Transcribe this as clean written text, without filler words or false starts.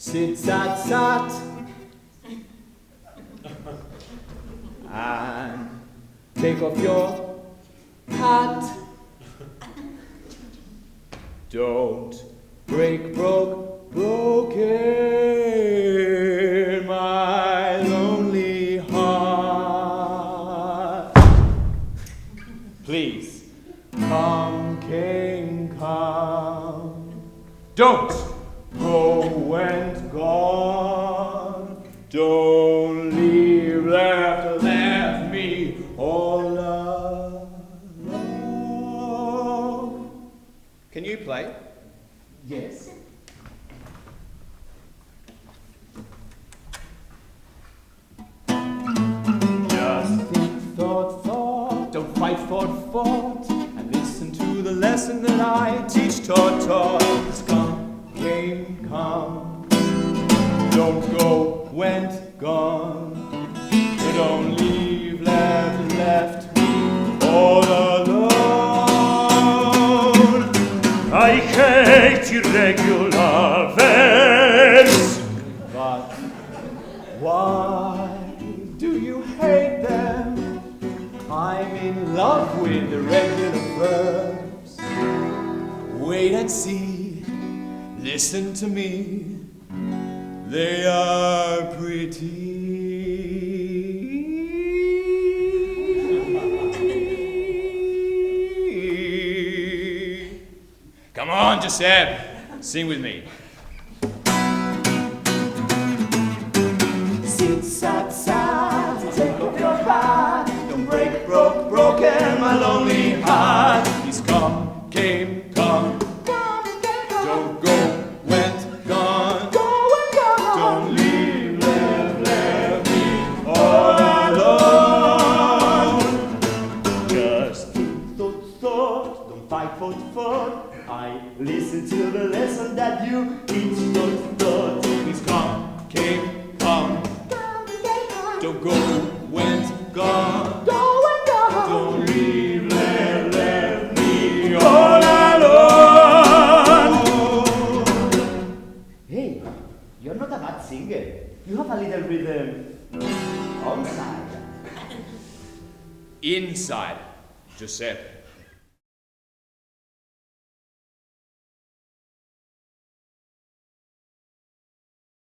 Sit, sat, sat. And take off your hat. Don't break, broken my lonely heart. Please, come, king, come. Don't go and gone. Don't leave, left me all alone. Can you play? Yes. Just think, thought, don't fight, fought, and listen to the lesson that I teach, taught. It's come, came, come. Don't go, went, gone. Don't leave, left me all alone. I hate irregular verbs. But why do you hate them? I'm in love with the regular verbs. Wait and see, listen to me. They are pretty. Come on, Giuseppe, sing with me. Sit, sat, take off your hat. Don't break, broken my lonely heart. He's come, came, come. Don't go, went, gone. Don't leave, left me all alone. Just think, thought, don't fight, fought. I listen to the lesson that you teach, thought. He's come, came, come. Don't go, went, gone. Don't leave, left me all alone. Hey, you're not a bad singer. You have a little rhythm on side. Inside, Giuseppe.